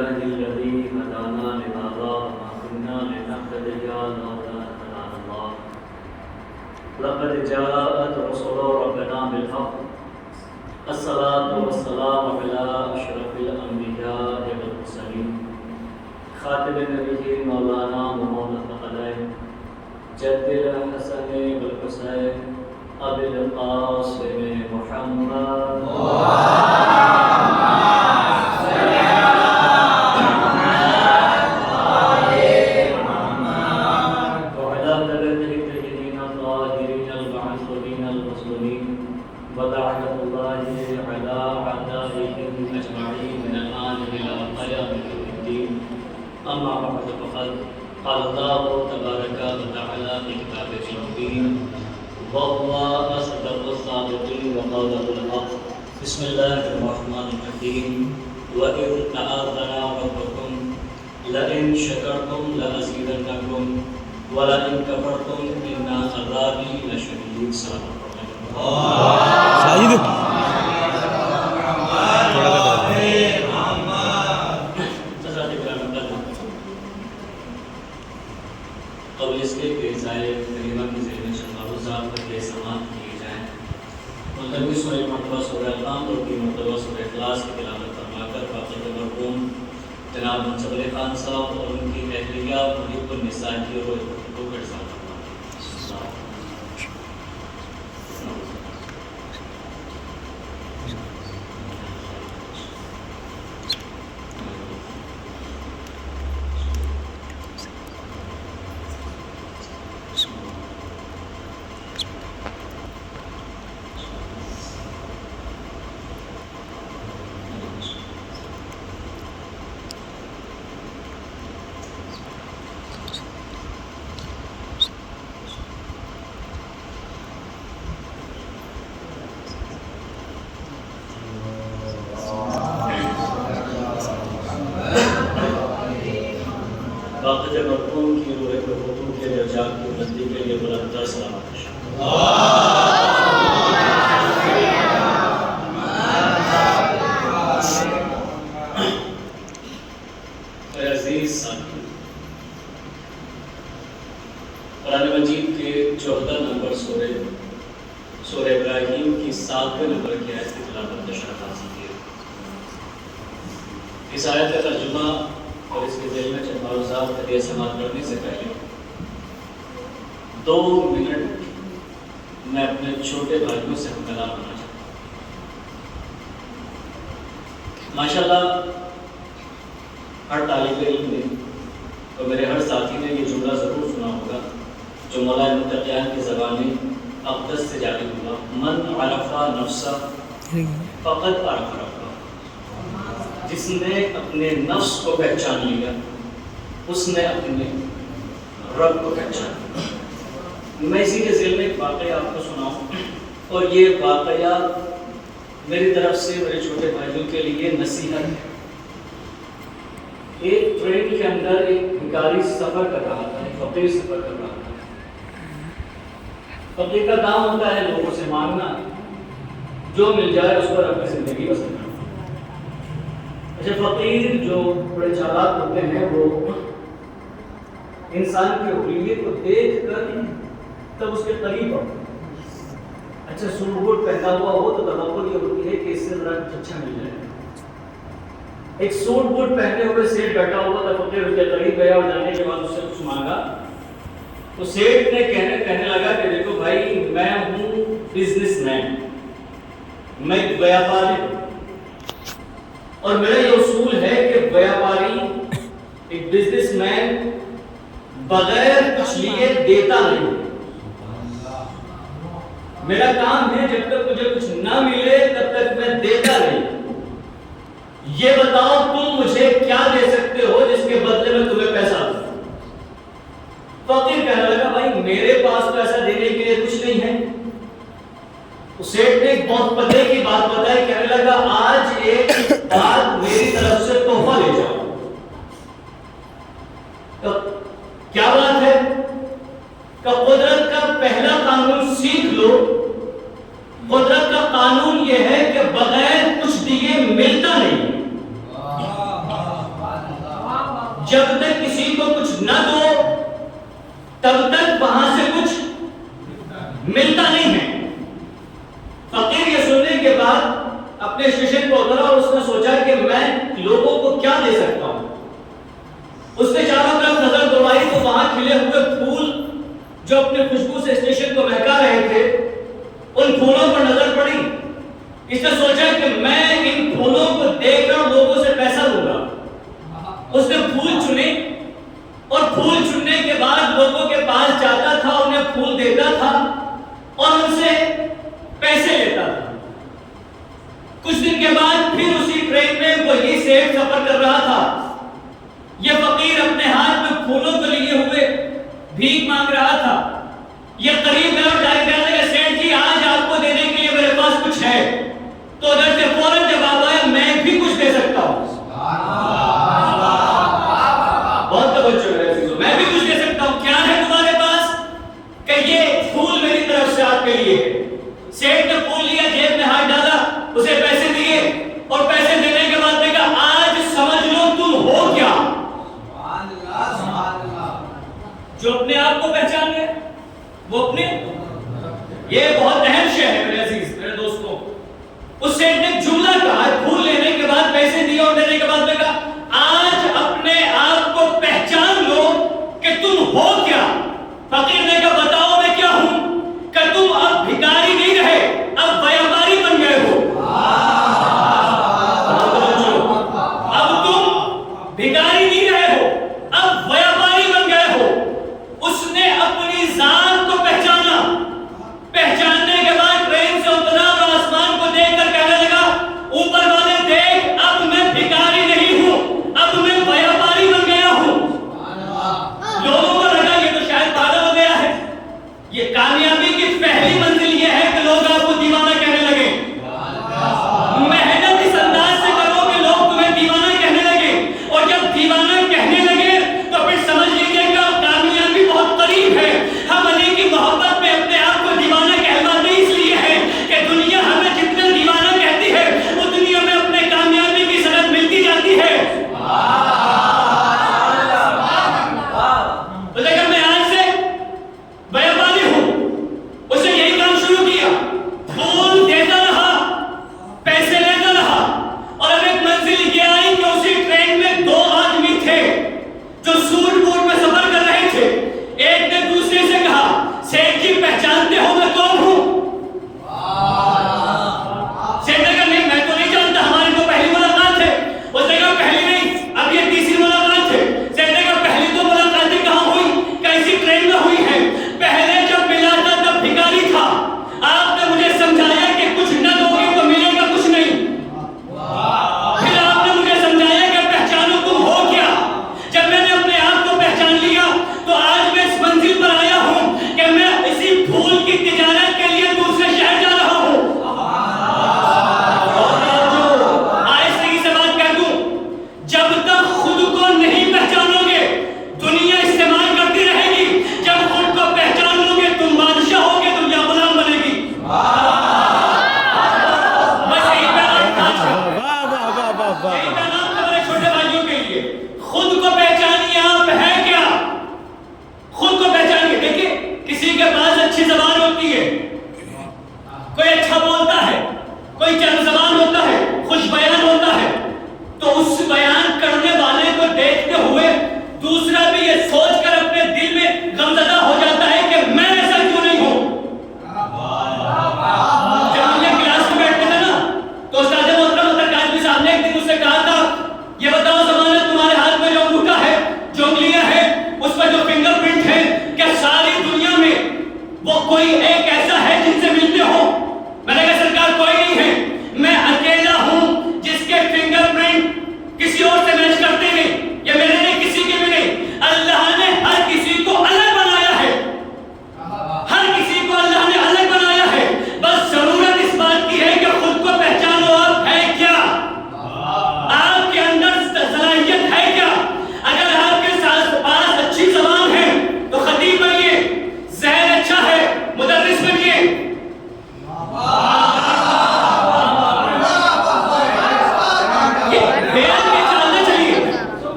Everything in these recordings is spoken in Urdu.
لله الذي هدانا لهذا وما كنا لنهتدي لولا أن هدانا الله لقد جاءت رسل ربنا بالحق الصلاة والسلام على أشرف الأنبياء والمرسلين خاتم النبيين مولانا محمد الثقلين جد الحسن والحسين أبي القاسم محمد أما بعد فقد قال الله تبارك وتعالى في كتابه المبين وهو أصدق الصادقين وقوله الحق بسم الله الرحمن الرحيم وإذ تأذن ربكم لئن شكرتم لأزيدنكم ولئن كفرتم إن عذابي لشديد. صدق الله. قبل اس کے ذائع کریمہ کی ذہن میں چند معروضات پر یہ سماعت کیے جائیں. ملتوی سورہ مرتبہ سورہ القلم اور کی مرتبہ سورہ اخلاص کی تلاوت فرما کر فاقد مرحوم جناب منصب علی خان صاحب اور ان کی اہلیہ محب النساء کی روح کو ارسال فرمائیں. باقی مرحوم کی روح کے حقوق کے لیے جان کی بندی کے لیے بلند سلامت. عزیز ساتھی، قرآن مجید کے 14 نمبر سورہ ابراہیم کی 7ویں نمبر کی آیت کی تلاوت کا شرف حاصل کیا. اس آیت کا ترجمہ اور اس کے ذیل میں چند معروضات حدیث سماعت کرنے سے پہلے 2 منٹ میں اپنے چھوٹے بھائیوں سے ہمدلال ہونا چاہتا ہوں. ماشاءاللہ ہر طالب علم نے اور میرے ہر ساتھی نے یہ جملہ ضرور سنا ہوگا جو مولا متقیان کی زبان اقدس سے جاری ہوا: من عرف نفسہ فقد عرف ربہ. جس نے اپنے نفس کو پہچان لیا اس نے اپنے رب کو پہچان لیا. میں اسی کے ذیل میں ایک واقعہ آپ کو سناؤں اور یہ واقعہ میری طرف سے میرے چھوٹے بھائیوں کے لیے نصیحت ہے. ایک ٹرین کے اندر ایک بھکاری سفر کر رہا تھا، ایک فقیر سفر کر رہا تھا. فقیر کا کام ہوتا ہے لوگوں سے مانگنا، جو مل جائے اس پر اپنی زندگی بسر کرنا. اچھا، فقیر جو بڑے چالاک ہوتے ہیں وہ انسان کی حلیت کو دیکھ کر تب اس کے قریب آتے ہیں. اچھا، سوٹ بوٹ پہنا ہوا ہو تو توقع یہ ہوتی ہے کہ اس سے ذرا کچھ اچھا مل جائے. ایک سوٹ بوٹ پہنے ہوئے سیٹ بیٹھا ہوا تھا، فقیر اس کے قریب گیا اور جانے کے بعد اس سے کچھ مانگا تو سیٹ نے کہنے لگا کہ دیکھو بھائی، میں ہوں بزنس مین، میں ایک ویاپاری ہوں اور میرا یہ اصول ہے کہ ویاپاری ایک بزنس مین بغیر کچھ لیے دیتا نہیں. میرا کام ہے جب تک مجھے کچھ نہ ملے تب تک میں دیتا نہیں. یہ بتاؤ تم مجھے کیا دے سکتے ہو جس کے بدلے میں تمہیں پیسہ دوں. فقیر کہنے لگا بھائی میرے پاس پیسہ دینے کے لیے کچھ نہیں ہے. سیٹ نے ایک بہت پتے کی بات بتائی، کہنے لگا آج ایک بات میری طرف سے تحفہ لے جاؤ. کیا بات ہے؟ کہ قدرت کا پہلا قانون سیکھ لو. قدرت کا قانون یہ ہے کہ بغیر کچھ دیے ملتا نہیں. پھولوں پر نظر پڑی، اس نے سوچا کہ میں ان پھولوں کو دیکھ کر لوگوں سے پیسہ لوں گا۔ اس نے پھول چنے اور پھول چننے کے بعد لوگوں کے پاس جاتا تھا، انہیں پھول دیتا تھا اور ان سے پیسے لیتا تھا۔ کچھ دن کے بعد پھر اسی ٹرین میں وہی سیٹ سفر کر رہا تھا۔ یہ فقیر اپنے ہاتھ میں پھولوں کو لیے ہوئے بھیک مانگ رہا تھا۔ یہ قریب ہے اور جاری کہتا ہے کہ سیٹ جی آج آپ کو دینے کے لیے میرے پاس کچھ ہے۔ تو ادھر سے فوراً جواب آیا میں بھی کچھ دے سکتا ہوں۔ بہت توجہ ہے عزیزو، میں بھی کچھ دے سکتا ہوں۔ کیا ہے تمہارے پاس؟ کہ یہ پھول میری طرف سے آپ کے لیے ہے۔ سیٹ نے پھول لیا، جیب میں ہاتھ ڈالا، اسے پیسے دیے اور پیسے دینے کے بعد نے کہا آج سمجھ لو تم ہو کیا۔ جو اپنے آپ کو پہچان گئے وہ اپنے، یہ بہت اہم شے ہے میرے عزیز میرے دوستوں۔ اس سیٹ نے جملہ کہا، پھول لینے کے بعد پیسے دیے اور دینے کے بعد نے کہا آج اپنے آپ کو پہچان لو کہ تم ہو کیا۔ فقیر نے کہا بتاؤ میں کیا ہوں؟ کہ تم اب بھکاری نہیں رہے، اب بیاباری بن گئے ہو۔ اب تم بھکاری نہیں رہے ہو، اب بیاباری بن گئے ہو۔ اس نے اپنی ذات کو پہچانا، پہچاننے کے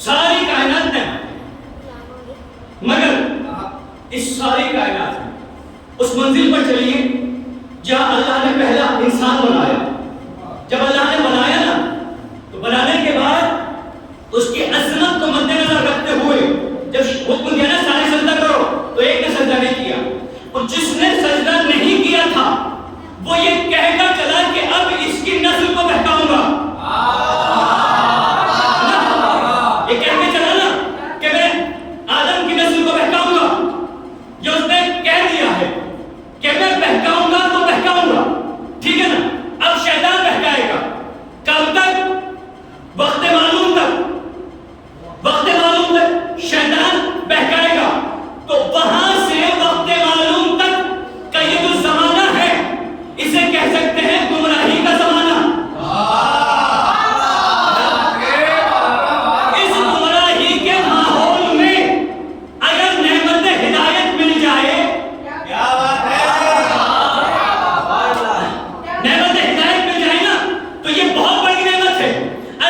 ساری کائنات ہے، مگر اس ساری کائنات میں اس منزل پر چلیے جہاں اللہ نے پہلا انسان بنایا. جب اللہ نے بنایا نا تو بنانے کے بعد اس کی عظمت کو مد نظر رکھتے ہوئے جب حکم دیا نا سارے سجدہ کرو تو ایک نے سجدہ نہیں کیا، اور جس نے سجدہ نہیں کیا تھا وہ یہ کہہ کر چلا کہ اب اس کی نسل کو بہکاؤں گا. یہ کہہ کے چلا نا کہ میں آدم کی نسل کو بہکاؤں گا. یہ اس نے کہہ دیا ہے کہ میں بہکاؤں گا تو بہکاؤں گا، ٹھیک ہے نا. اب شیطان بہکائے گا کب تک؟ وقت معلوم تک، وقت معلوم تک شیطان بہکائے گا. تو وہاں سے وقت معلوم تک کا یہ جو زمانہ ہے اسے کہہ سکتے ہیں گمراہی کا زمانہ. اس گمراہی کے ماحول میں اگر نعمت ہدایت مل جائے، کیا بات ہے، نعمت ہدایت مل جائے نا تو یہ بہت بڑی نعمت ہے.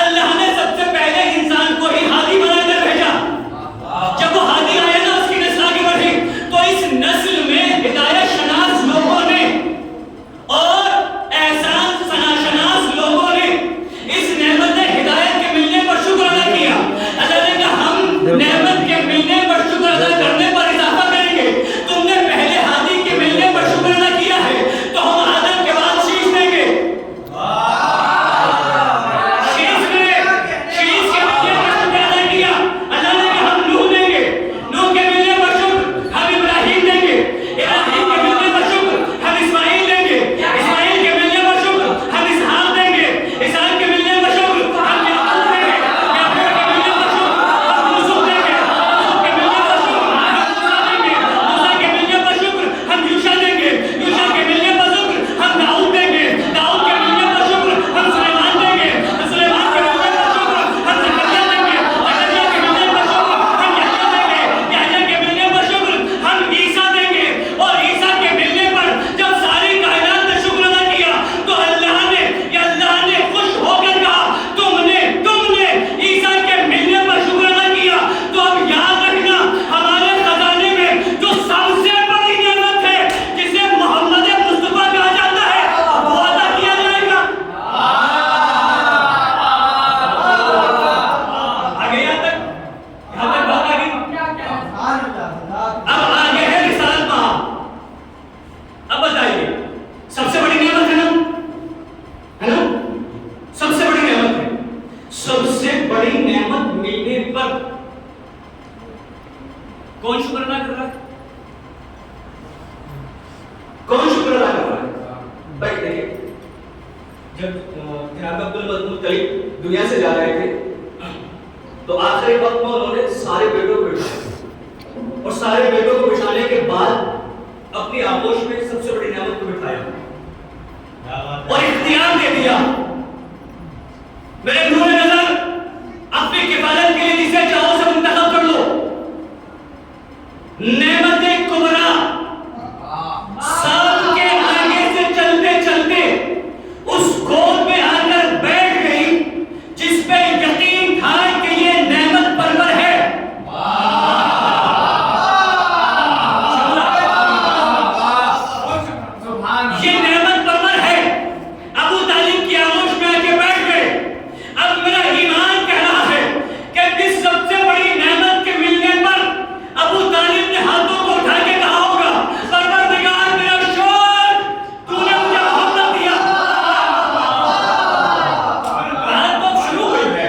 اللہ نے سب سے پہلے انسان کو ہی ہادی بنا کر بھیجا. جب وہ ہادی آیا نا اس کی نسل آگے بڑھی تو اس نسل میں ہدایت شناس لوگوں نے اور احسان شناس لوگوں نے اس نعمت ہدایت کے ملنے پر شکر ادا کیا. اللہ نے کہا ہم نعمت کے ملنے پر شکر ادا کرنے پر اضافہ کریں گے. تم نے پہلے ہادی کے ملنے پر شکر ادا کیا ہے تو ہم آدم کے بعد شیش دیں گے. شیش میں شیش کے ملنے پر شکر ادا کیا. اللہ نے کہا ہم نوح دیں گے، نوح کے ملنے پر شکر ہم ابراہیم دیں گے، ابراہیم کے ملنے پر شکر ہم اسماعیل دیں گے، اسماعیل کے ملنے پر شکر ہم اسحاق دیں گے، اسحاق کے ملنے پر شکر ہم یعقوب دیں گے، یعقوب کے ملنے پر شکر ہم یوسف دیں گے، یوسف کے ملنے پر شکر ہم موسیٰ دیں گے، موسیٰ کے ملنے پر شکر ہم یوشع دیں گے، یوشع کے ملنے پر شکر ہم داؤد دیں گے، داؤد کے ملنے پر شکر ہم سلیمان دیں گے، سلیمان کے ملنے پر شکر ہم زکریا دیں گے، زکریا کے ملنے پر شکر ہم یحییٰ دیں گے، یحییٰ کے ملنے پر شکر ہم عیسیٰ دیں گے. اور عیسیٰ کے ملنے پر جب ساری کائنات نے شکر ادا کیا تو اللہ نے خوش ہو کر کہا تم نے عیسیٰ کے ملنے پر شکر ادا کیا. تو اب یاد رکھنا ہمارے خزانے میں جو سب سے بڑی نعمت ہے جسے محمد مصطفیٰ کہا جاتا ہے وہ ادا کیا جائے گا. آگے یہاں تک بات آ گئی. اب آگے ہے رسالت مآب. اب بتائیے سب سے بڑی نعمت ہے نا سب سے بڑی نعمت ہے. سب سے بڑی نعمت ملنے پر کون شکر ادا کر رہا ہے؟ کون شکر ادا کر رہا ہے؟ بھائی دیکھیں جب جناب عبدالمطلب دنیا سے جا رہے تھے تو آخری وقت میں انہوں نے سارے بیٹوں کو بٹھایا اور سارے بیٹوں کو بٹھانے کے بعد اپنی آغوش میں سب سے بڑی نعمت کو بٹھایا اور اختیار دے دیا میرے نور نظر اپنی کفالت کے لیے جسے چاہو سے منتخب کر لو. نعمت کبریٰ سب کے آگے سے چلتے چلتے اس گود میں آ کر بیٹھ گئی جس پہ یقین تھا کہ یہ نعمت پرور ہے. یہ نعمت پرور ہے. ابو طالب کی آغوش میں آ کے بیٹھ گئے. اب میرا ایمان کہہ رہا ہے کہ اس سب سے بڑی نعمت کے ملنے پر ابو طالب نے ہاتھوں کو اٹھا کے کہا ہوگا پروردگار میرا شوق تو نے مجھے محبت دیا. بات تو شروع ہوئی ہے.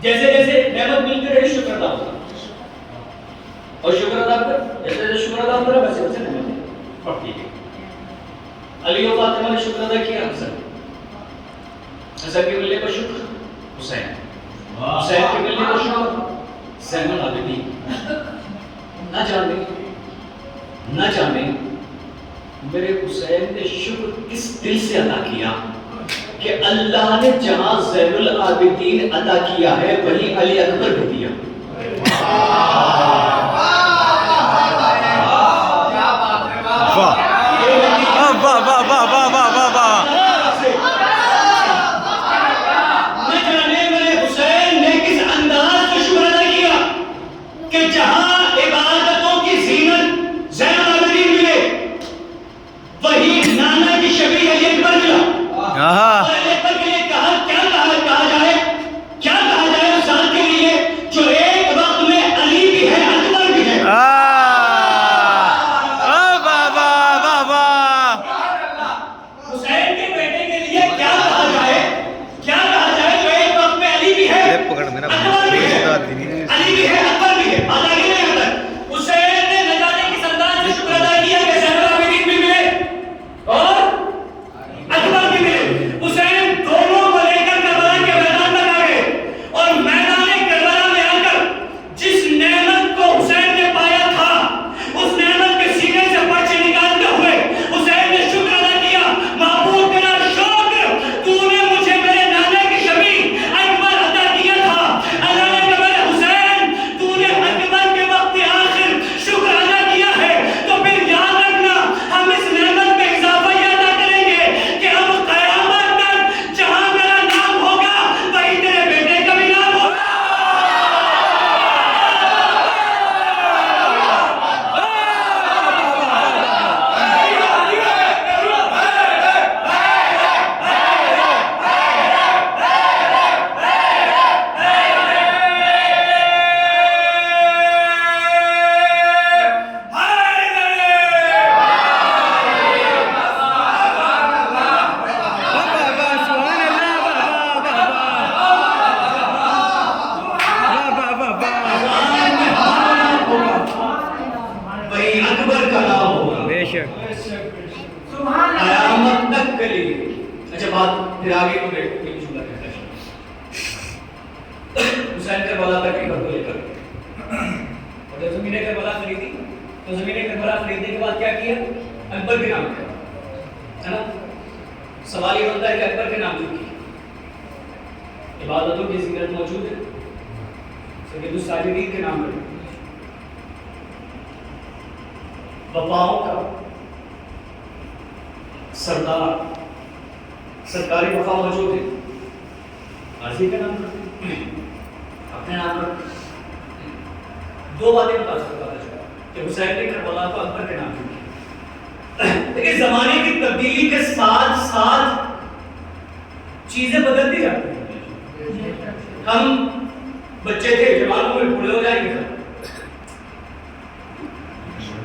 جیسے جیسے نعمت ملتی رہے شکر ادا ہوتا اور شکر ادا کر جیسے جیسے شکر ادا ہوتا رہا ویسے ویسے نعمت بڑھتی گئی. علی و فاطمہ نے شکر ادا کیا حسن کے ملنے کا شکر حسین کے ملنے کا شکر زین العابدین. نہ جانے میرے حسین نے شکر کس دل سے ادا کیا کہ اللہ نے جہاں زین العابدین ادا کیا ہے وہیں علی اکبر کو دیا. نہ جانے میرے حسین نے کس انداز سے شکر ادا کیا کہ جہاں عبادتوں کی زینت زین العابدین ملے وہی نانا کی شبیہ علی اکبر ملا. اور علی اکبر کے لیے کہا جائے اس ذات کے لیے جو ایک وقت میں علی بھی ہے اکبر بھی ہے. حسین کے بیٹے کے لیے کیا کہا جائے جو ایک وقت میں علی بھی ہے اکبر بھی ہے. حسین نے نہ جانے کس انداز سے شکر ادا کیا کہ زین العابدین بھی ملے اور اکبر بھی ملے. حسین دونوں کو لے کر کربلا کے میدان میں آ گئے اور میدان کربلا میں آ کر جس نعمت کو حسین نے پایا تھا اس نعمت کے سینے سے پرچے نکالتے ہوئے حسین نے شکر ادا کیا. معبود تیرا شکر تو نے مجھے میرے نانا کی شبیہ اکبر عطا کیا تھا. اللہ نے کہا میرے حسین تو نے اکبر کے وقت آخر شکر ادا کیا ہے تو پھر یاد رکھنا ہم اس نعمت میں اضافہ یہ ادا کریں گے کہ اب قیامت تک جہاں میرا نام ہوگا وہی تیرے بیٹے کا بھی نام ہوگا. وہی اکبر کا نام ہوگا قیامت تک کے لیے. اچھا بات پھر آگے کو ایک جملہ کہتا ہے حسین کربلا تک کی بات لے کر اور جب زمین کربلا خریدی تو زمین کربلا خریدنے کے بعد کیا کیا اکبر کے نام کیا ہے نا. سوال یہ ہوتا ہے کہ اکبر کے نام کیوں کیا. عبادتوں کی زینت موجود ہے سید الساجدین کے نام پر وفاؤں کا سردار سرکاری وفا موجود ہے غازی کے نام پر اپنے نام پر. دو باتیں بتا سکتا ہے کہ حسین نے کربلا کو اکبر کے نام کیوں کیا. لیکن زمانے کی تبدیلی کے ساتھ ساتھ چیزیں بدلتی جاتی ہیں. ہم بچے تھے جوان ہوئے بوڑھے ہو جائیں گے.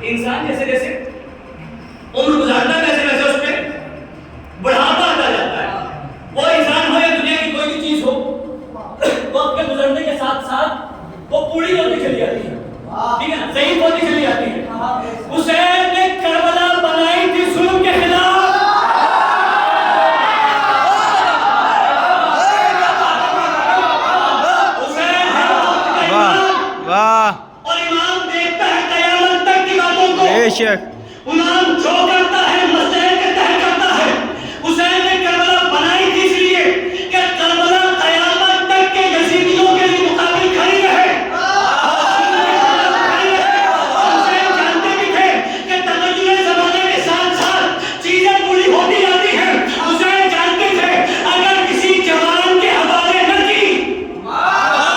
انسان جیسے جیسے عمر گزارتا ہے ویسے ویسے اس پہ بڑھاپا آتا جاتا ہے. وہ انسان ہو یا دنیا کی کوئی بھی چیز ہو وقت کے گزرنے کے ساتھ ساتھ وہ بوڑھی ہوتی چلی جاتی ہے. ٹھیک ہے نا ضعیف ہوتی چلی جاتی ہے. حسین نے کربلا بنائی تھی ظلم کے خلاف. اور امام دیکھتا ہے قیامت تک کی باتوں کو. امام جو کرتا ہے مسئلے کے تحت کرتا ہے. حسین نے کربلا بنائی تھی اس لیے کہ کربلا قیامت تک کے یزیدیوں کے لیے مقابل کھڑی رہے. حسین جانتے بھی تھے کہ تغیر زمانے کے ساتھ ساتھ چیزیں پوری ہوتی جاتی ہیں. حسین جانتے تھے اگر کسی جوان کے حوالے نہ کی کربلا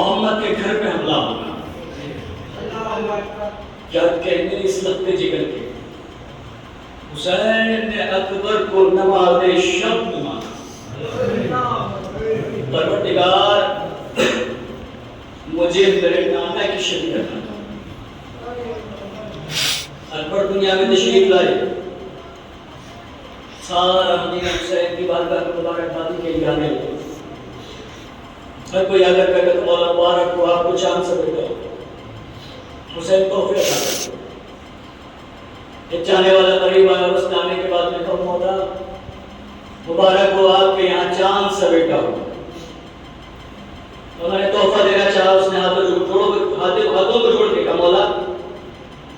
محمد کے گھر پہ حملہ ہوگا. کیا کہنے اس لگتے جگر کے حسین نے اکبر کو نماز شب مانا. پروردگار مجھے میرے نانا کی شریعت عطا. اکبر دنیا میں تشریف لائے, سارا مدینہ حسین کی بارگاہ میں مبارکبادی کے لیے آنے لگے. ہر کوئی اگر کہے تو مولا مبارک ہو آپ کو چاند سے بیٹا. حسین تحفے عطا کرتے. ایک چاہنے والا قریب آیا اور اس نے آنے کے بعد میں کہا مولا مبارک ہو آپ کے یہاں چاند سے بیٹا ہو. انہوں نے تحفہ دینا چاہا, اس نے ہاتھوں کو جوڑ کے کہا مولا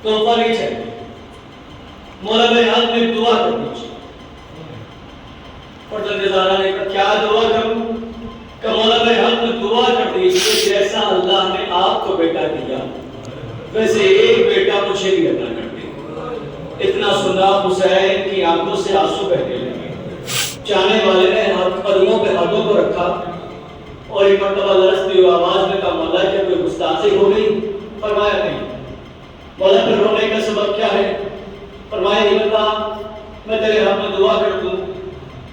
تحفہ نہیں چاہیے, مولا میرے ہاتھ میں دعا کر دیجیے. اور جب نظارہ نے کہا کیا دعا کروں, کہ مولا میرے ہاتھ میں دعا کر دیجیے جیسا اللہ نے آپ کو بیٹا دیا ویسے ایک بیٹا مجھے بھی عطا کر دے. اتنا سنا حسین کی آنکھوں سے آنسو بہنے لگے. چاہنے والے نے قدموں پہ ہاتھوں کو رکھا اور ایک مرتبہ لرزتی ہوئی آواز میں کہا مولا کیا کوئی گستاخی ہو گئی؟ فرمایا نہیں. مولا پھر رونے کا سبب کیا ہے؟ فرمایا نہیں بتا, میں تیرے ہاتھ میں دعا کر دوں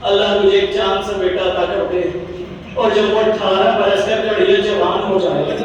اللہ مجھے ایک چاند سے بیٹا عطا کر دے, اور جب وہ 18 برس کا جب یہ جوان ہو جائے